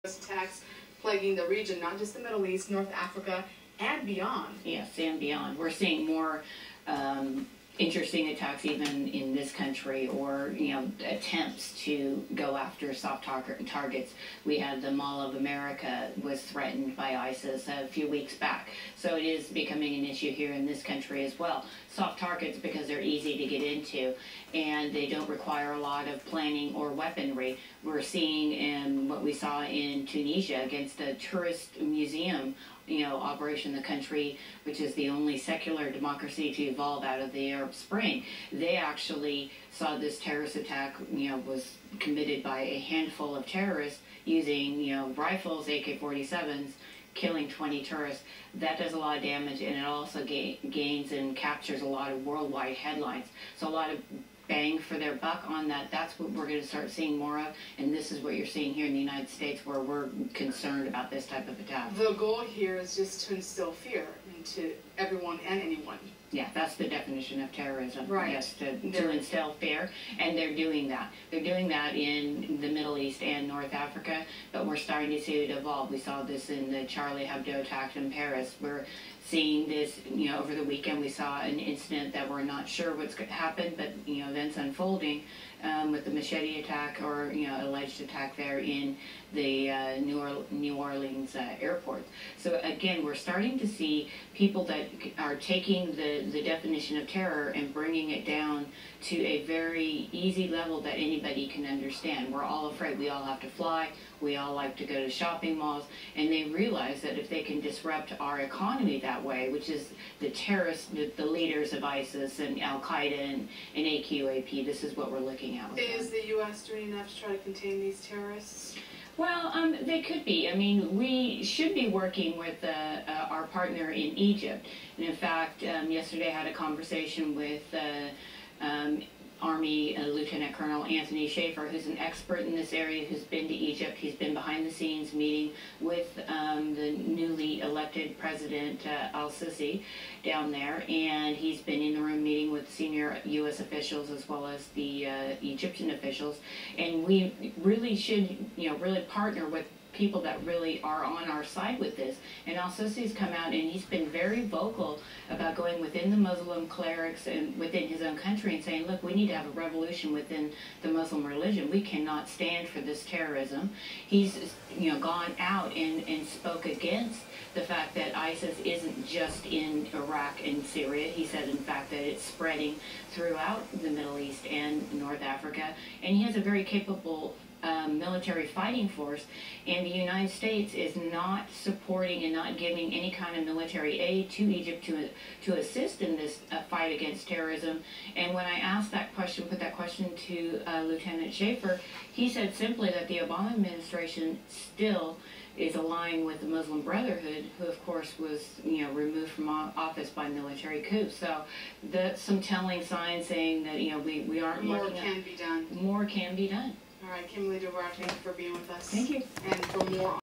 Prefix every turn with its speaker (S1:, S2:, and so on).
S1: attacks plaguing the region, not just the Middle East, North Africa, and beyond.
S2: Yes, and beyond. We're seeing more interesting attacks even in this country, or attempts to go after soft targets. We had the Mall of America was threatened by ISIS a few weeks back, so it is becoming an issue here in this country as well. Soft targets because they're easy to get into and they don't require a lot of planning or weaponry. We're seeing what we saw in Tunisia against a tourist museum operation, the country which is the only secular democracy to evolve out of the Arab Spring. They actually saw this terrorist attack was committed by a handful of terrorists using rifles, AK-47s, killing 20 tourists. That does a lot of damage, and it also gains and captures a lot of worldwide headlines. So a lot of bang for their buck on that. That's what we're going to start seeing more of, and this is what you're seeing here in the United States, where we're concerned about this type of attack.
S1: The goal here is just to instill fear into everyone and anyone.
S2: Yeah, that's the definition of terrorism.
S1: Right.
S2: Yes, to instill fear, and they're doing that. They're doing that in the Middle East and North Africa, but we're starting to see it evolve. We saw this in the Charlie Hebdo attack in Paris. We're seeing this, over the weekend we saw an incident that we're not sure what's going to happen, but events unfolding with the machete attack, or alleged attack there in the New Orleans airport. So again, we're starting to see people that are taking the definition of terror and bringing it down to a very easy level that anybody can understand. We're all afraid. We all have to fly. We all like to go to shopping malls, and they realize that if they can disrupt our economy that way, which is the terrorists, the leaders of ISIS and Al-Qaeda and AQAP, this is what we're looking at.
S1: Is the U.S. doing enough to try to contain these terrorists?
S2: Well, they could be. I mean, we should be working with our partner in Egypt. And in fact, yesterday I had a conversation with Army Lieutenant Colonel Anthony Schaefer, who's an expert in this area, who's been to Egypt. He's been behind the scenes meeting with the newly elected President Al-Sisi down there, and he's been in the room meeting with senior U.S. officials as well as the Egyptian officials. And we really should, really partner with people that really are on our side with this. And Al-Sisi's come out and he's been very vocal about going within the Muslim clerics and within his own country and saying, look, we need to have a revolution within the Muslim religion. We cannot stand for this terrorism. He's gone out and spoke against the fact that ISIS isn't just in Iraq and Syria. He said, in fact, that it's spreading throughout the Middle East and North Africa. And he has a very capable military fighting force, and the United States is not supporting and not giving any kind of military aid to Egypt to assist in this fight against terrorism. And when I asked that question, put that question to Lieutenant Schaefer, he said simply that the Obama administration still is aligned with the Muslim Brotherhood, who of course was removed from office by military coup. So that's some telling signs saying that we aren't
S1: more
S2: looking
S1: can be done.
S2: More can be done.
S1: All right, Kimberly DeVar, thank you for being with us.
S2: Thank you.
S1: And for more